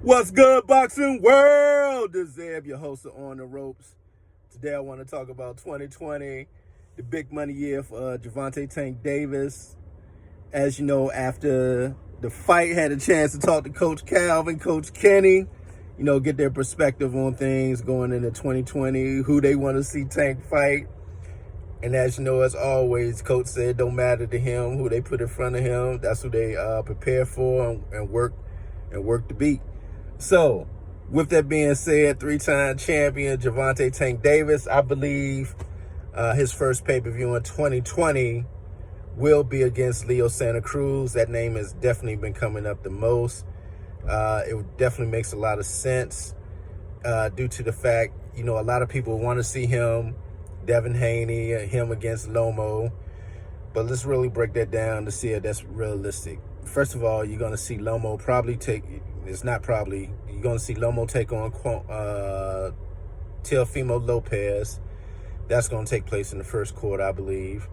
What's good, boxing world? This is Zeb, your host of On the Ropes. Today I want to talk about 2020, the big money year for Gervonta Tank Davis. As you know, after the fight, had a chance to talk to Coach Calvin, Coach Kenny, get their perspective on things going into 2020, who they want to see Tank fight. And as you know, as always, Coach said don't matter to him who they put in front of him. That's who they prepare for and work to beat. So, with that being said, three-time champion Gervonta Tank Davis, I believe his first pay-per-view in 2020 will be against Leo Santa Cruz. That name has definitely been coming up the most. It definitely makes a lot of sense due to the fact, a lot of people want to see him, Devin Haney, him against Lomo. But let's really break that down to see if that's realistic. First of all, you're going to see Lomo you're going to see Lomo take on Teofimo Lopez. That's going to take place in the first quarter, I believe.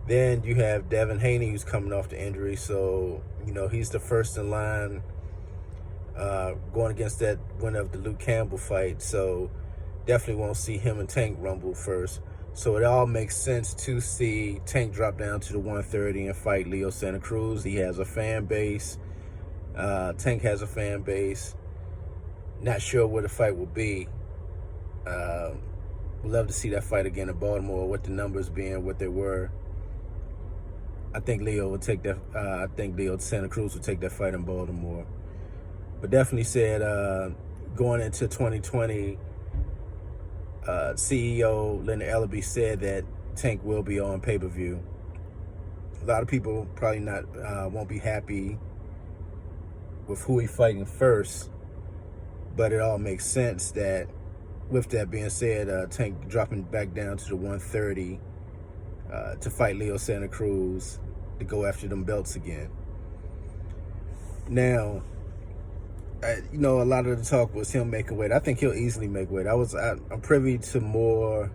Then you have Devin Haney, who's coming off the injury. So, he's the first in line going against that winner of the Luke Campbell fight. So, definitely won't see him and Tank rumble first. So it all makes sense to see Tank drop down to the 130 and fight Leo Santa Cruz. He has a fan base. Tank has a fan base. Not sure what the fight will be. Would love to see that fight again in Baltimore, with the numbers being what they were. I think Leo Santa Cruz would take that fight in Baltimore. But definitely said going into 2020, CEO Leonard Ellaby said that Tank will be on pay-per-view. A lot of people probably won't be happy with who he's fighting first, but it all makes sense that, with that being said, Tank dropping back down to the 130 to fight Leo Santa Cruz to go after them belts again. Now, a lot of the talk was him making weight. I think he'll easily make weight. I'm privy to more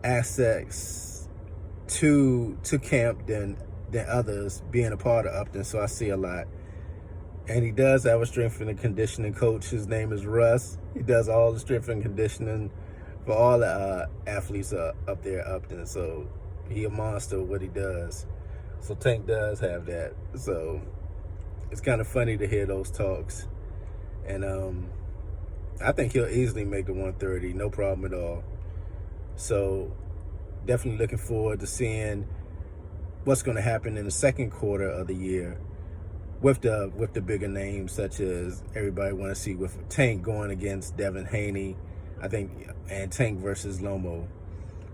aspects to camp than others, being a part of Upton, so I see a lot. And he does have a strength and conditioning coach. His name is Russ. He does all the strength and conditioning for all the athletes up there at Upton. So he a monster at what he does. So Tank does have that. So it's kind of funny to hear those talks. And I think he'll easily make the 130, no problem at all. So definitely looking forward to seeing what's going to happen in the second quarter of the year with the bigger names, such as everybody want to see with Tank going against Devin Haney, I think, and Tank versus Lomo.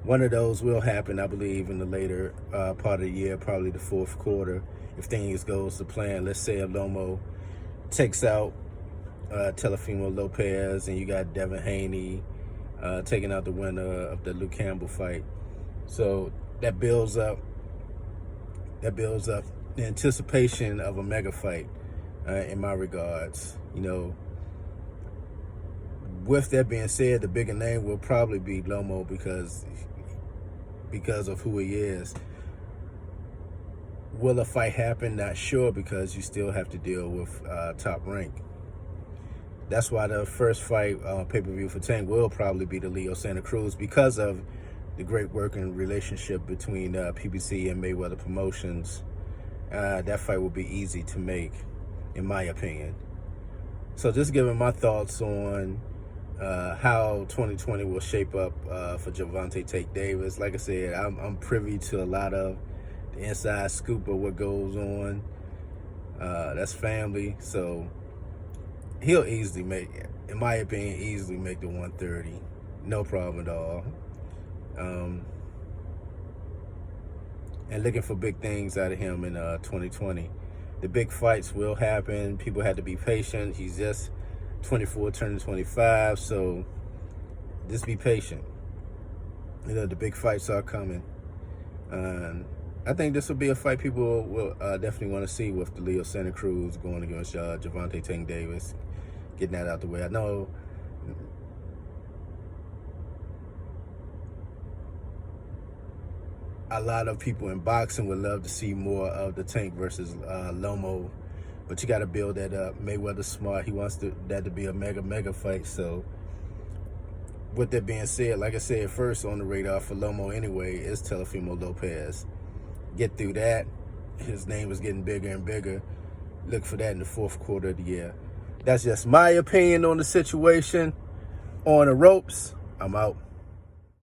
One of those will happen, I believe, in the later part of the year, probably the fourth quarter, if things goes to plan. Let's say if Lomo takes out Teofimo Lopez and you got Devin Haney taking out the winner of the Luke Campbell fight. So that builds up the anticipation of a mega fight in my regards. With that being said, the bigger name will probably be Lomo because of who he is. Will a fight happen? Not sure, because you still have to deal with Top Rank. That's why the first fight pay-per-view for Tank will probably be the Leo Santa Cruz, because of the great working relationship between PBC and Mayweather Promotions. That fight will be easy to make, in my opinion. So just giving my thoughts on how 2020 will shape up for Gervonta Tank Davis. Like I said, I'm privy to a lot of the inside scoop of what goes on. That's family, so he'll easily make, in my opinion, make the 130. No problem at all. And looking for big things out of him in 2020. The big fights will happen. People have to be patient. He's just 24, turning 25, so just be patient. The big fights are coming. I think this will be a fight people will definitely want to see, with the Leo Santa Cruz going against Gervonta Tank Davis. Getting that out the way. I know a lot of people in boxing would love to see more of the Tank versus Lomo But you got to build that up. Mayweather's smart. He wants that to be a mega fight. So with that being said, like I said, first on the radar for Lomo anyway is Teofimo Lopez. Get through that. His name is getting bigger and bigger. Look for that in the fourth quarter of the year. That's just my opinion on the situation. On the ropes, I'm out.